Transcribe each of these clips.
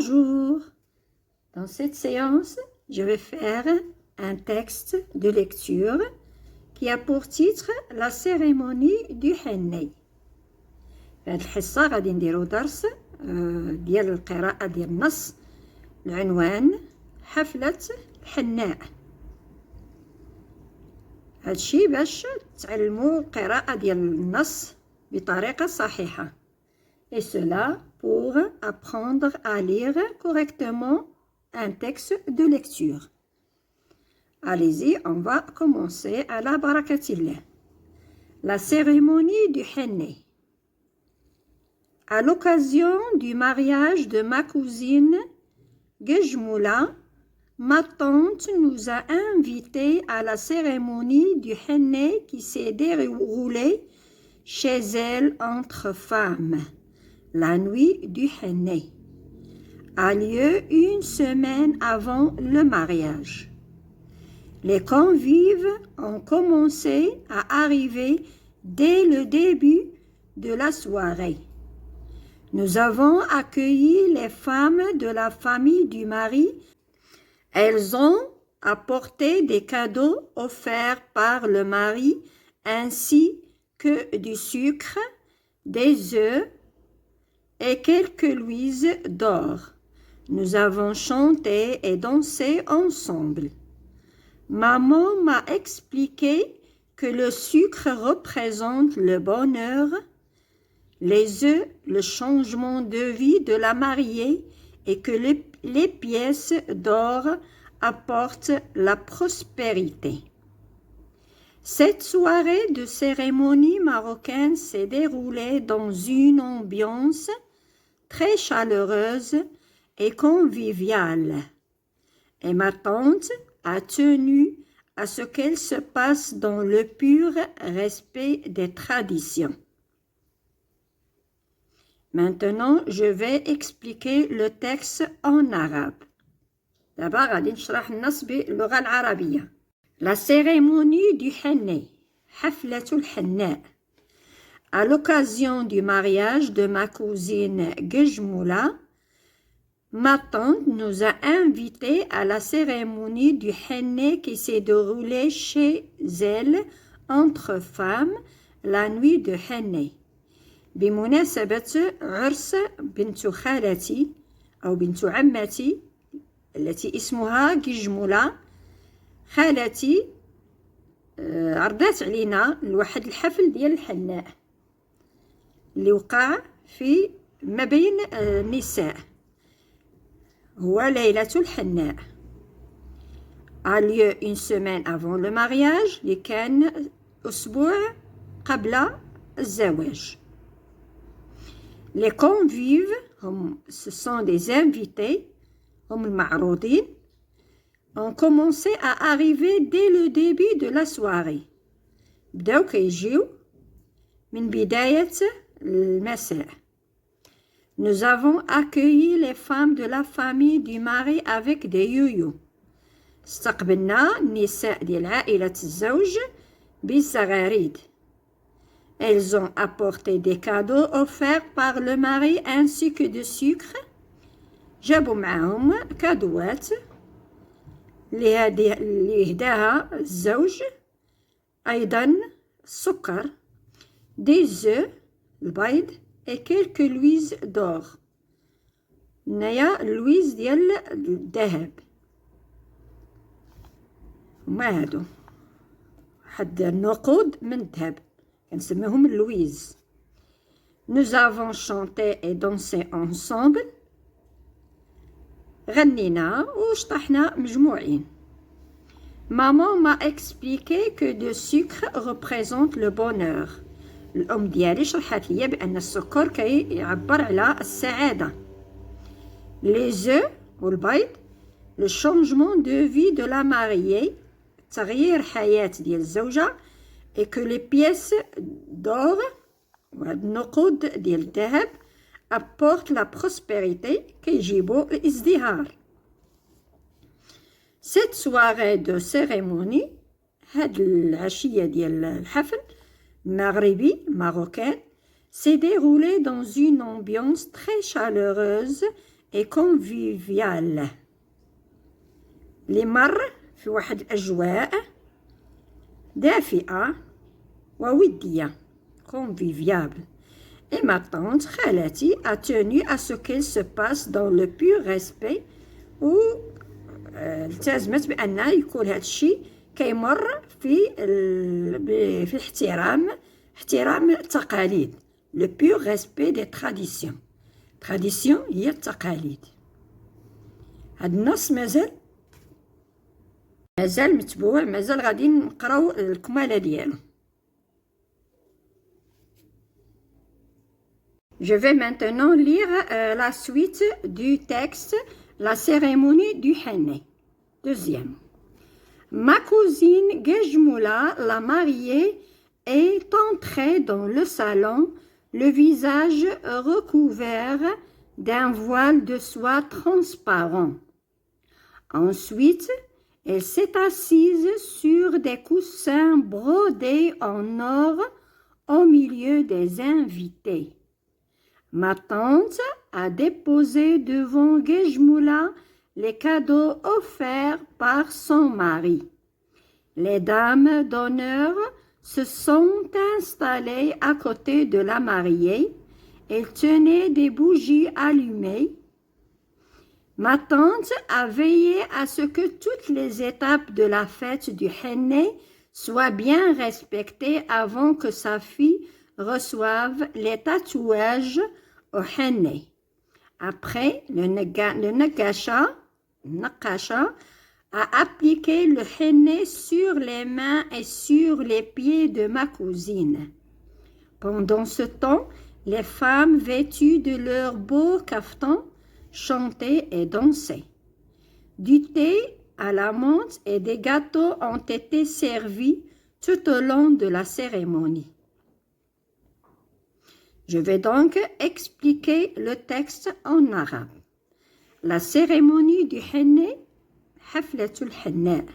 Bonjour. Dans cette séance, je vais faire un texte de lecture qui a pour titre La cérémonie du حني. في هذه الحصة غادي نديرو درس ديال القراءة ديال النص. العنوان حفلة الحناء. هادشي باش تعلموا القراءة ديال النص بطريقة صحيحة. Et cela pour apprendre à lire correctement un texte de lecture. Allez-y, on va commencer à la barakatillah. La cérémonie du henné. À l'occasion du mariage de ma cousine Gejmoula, ma tante nous a invités à la cérémonie du henné qui s'est déroulée chez elle entre femmes. La nuit du henné a lieu une semaine avant le mariage. Les convives ont commencé à arriver dès le début de la soirée. Nous avons accueilli les femmes de la famille du mari. Elles ont apporté des cadeaux offerts par le mari ainsi que du sucre, des œufs et quelques louises d'or. Nous avons chanté et dansé ensemble. Maman m'a expliqué que le sucre représente le bonheur, les œufs le changement de vie de la mariée et que les pièces d'or apportent la prospérité. Cette soirée de cérémonie marocaine s'est déroulée dans une ambiance très chaleureuse et conviviale. Et ma tante a tenu à ce qu'elle se passe dans le pur respect des traditions. Maintenant, je vais expliquer le texte en arabe. D'abord, غادي نشرح النص باللغة العربية. La cérémonie du henné, حفلة الحناء. À l'occasion du mariage de ma cousine Gejmoula, ma tante nous a invités à la cérémonie du henné qui s'est déroulée chez elle entre femmes la nuit de henné. بمناسبة عرس بنت خالتي أو بنت عمتي التي اسمها ججمولة. خالتي عرضت علينا لواحد الحفل ديال الحناء اللي وقع في ما بين النساء، هو ليلة الحناء. a lieu une semaine avant le mariage اللي كان أسبوع قبل الزواج. Les convives, ce sont des invités, هم المعروضين, ont commencé à arriver dès le début de la soirée. بداو كيجيو من بداية المساء. Nous avons accueilli les femmes de la famille du mari avec des يويو. استقبلنا النساء ديال عائلة الزوج بالزغاريد. Elles ont apporté des cadeaux offerts par le mari ainsi que du sucre. جابوا معهم كادوات اللي هداها الزوج، أيضا السكر، des œufs البيض et quelques louises d'or. هنايا اللويز ديال الذهب. هما هادو واحد النقود من الذهب كنسميهم اللويز. Nous avons chanté et dansé ensemble. غنينا وشطحنا مجموعين. Maman m'a expliqué que le sucre représente le bonheur. الأم ديالي شرحت لي بأن السكر كيعبر على السعادة. Les œufs والبيض le changement de vie de la mariée تغيير حياة ديال الزوجة et que les pièces d'or وهاد النقود ديال الذهب apportent la prospérité كيجيبوا الازدهار. Cette soirée de cérémonie هاد العشية ديال الحفل المغربي marocain s'est déroulée dans une ambiance très chaleureuse et convivial. لمر في واحد الأجواء دافئة وودية conviviable. Et ma tante, خالتي, a tenu à ce qu'elle se passe dans le pur respect و التزمت بأن يكون هذا الشيء كيمر في احترام التقاليد. Le pur respect des traditions. Tradition هي التقاليد. هذا النص مازال متبوع، مازال غادي نقراو الكمالة ديالو. Je vais maintenant lire la suite du texte, la cérémonie du henné. Deuxième. Ma cousine Gejmoula, la mariée, est entrée dans le salon, le visage recouvert d'un voile de soie transparent. Ensuite, elle s'est assise sur des coussins brodés en or au milieu des invités. Ma tante a déposé devant Gejmoula les cadeaux offerts par son mari. Les dames d'honneur se sont installées à côté de la mariée. Elles tenaient des bougies allumées. Ma tante a veillé à ce que toutes les étapes de la fête du henné soient bien respectées avant que sa fille reçoive les tatouages au henné. Après, le Nakasha a appliqué le henné sur les mains et sur les pieds de ma cousine. Pendant ce temps, les femmes vêtues de leurs beaux caftans chantaient et dansaient. Du thé à la menthe et des gâteaux ont été servis tout au long de la cérémonie. Je vais donc expliquer le texte en arabe. La cérémonie du henné, حفلة الحناء.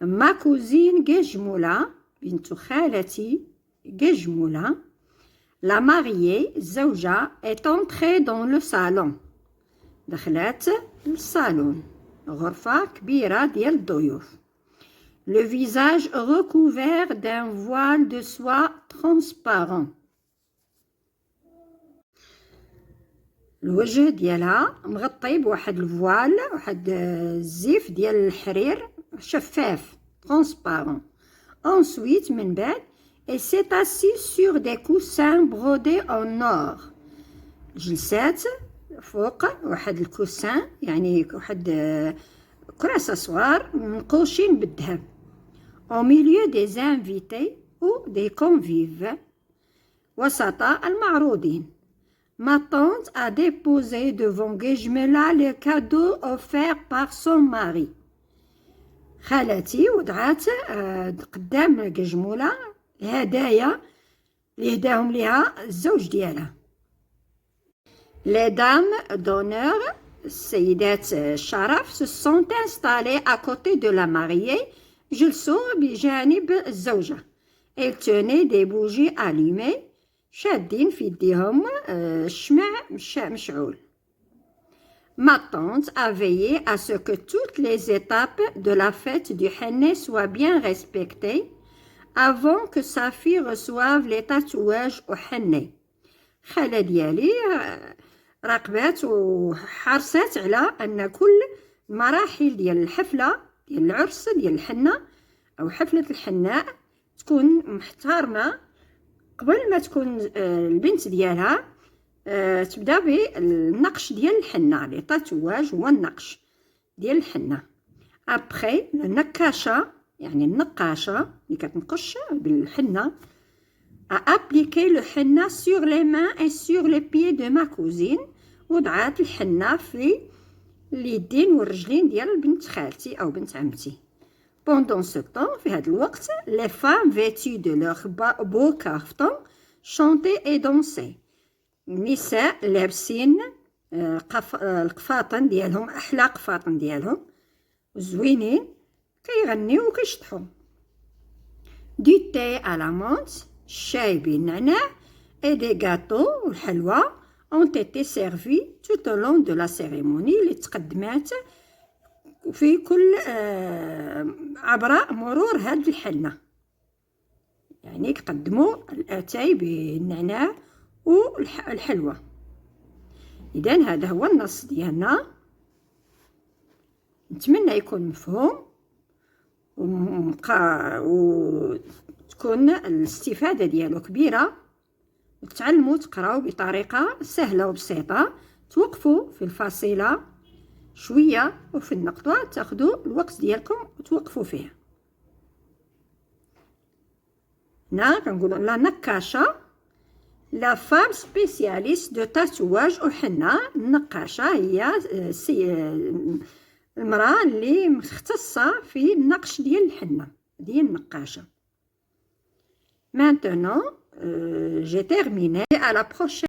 Ma cousine Gejmoula, بنت خالتي Gejmoula, la mariée, الزوجة, est entrée dans le salon. دخلت الصالون، غرفة كبيرة ديال الضيوف. Le visage recouvert d'un voile de soie transparent. الوجه ديالها مغطي بواحد الفوال، واحد الزيف ديال الحرير شفاف transparent. Ensuite من بعد elle s'est assise sur des coussins brodés en or. جلسات فوق واحد الكوسان، يعني واحد كراسة صغار منقوشين بالذهب. Au milieu des invités ou des convives، وسط المعروضين. Ma tante a déposé devant Gejmoula les cadeaux offerts par son mari. خالتي وضعت قدام جيجمولا الهدايا اللي هداهم ليها الزوج ديالها. Les dames d'honneur, السيدات الشرف, se sont installées à côté de la mariée, جلسوا بجانب الزوجة. Elles tenaient des bougies allumées, شادين في يديهم الشمع مشعول. Ma tante a veillé à ce que toutes les étapes de la fête du henné soient bien respectées avant que sa fille reçoive les tatouages au henné. خالة ديالي راقبات وحرصت على أن كل مراحل ديال الحفلة ديال العرس ديال الحنة أو حفلة الحناء تكون محترمة قبل ما تكون البنت ديالها تبدا بالنقش ديال الحنة. لي تاتواج هو النقش ديال الحنة. ابخي النكاشة يعني النقاشة اللي كتنقش بالحنة a appliqué le henna sur les mains et sur les pieds de ma cousine. وضعات الحنة في اليدين والرجلين ديال بنت خالتي أو بنت عمتي. Pendant ce temps, في هذا الوقت, les femmes vêtues de leurs beaux caftans chantaient et dansaient. النساء لابسين القفاطن ديالهم، أحلى قفاطن ديالهم زوينين، كيغنيو وكيشطحوا. Du thé à la menthe، الشاي بالنعناع، et des gâteaux والحلوى ont été servis tout au long de la cérémonie اللي تقدمات في كل عبر مرور هاد الحنة. يعني قدموا الأتاي بالنعناع والحلوى. إذن هذا هو النص ديالنا. نتمنى يكون مفهوم وتكون الاستفادة ديالو كبيرة، وتعلموا تقراو بطريقة سهلة وبسيطة. توقفوا في الفاصلة شوية وفي النقطة تاخدوا الوقت ديالكم وتوقفوا فيه. هنا كنقولوا لا نقاشة، لا فام سبيسياليست دو تاتواج وحنا. النقاشة هي المرأة اللي مختصة في النقش ديال الحنة، هي النقاشة. Maintenant, j'ai terminé. À la prochaine.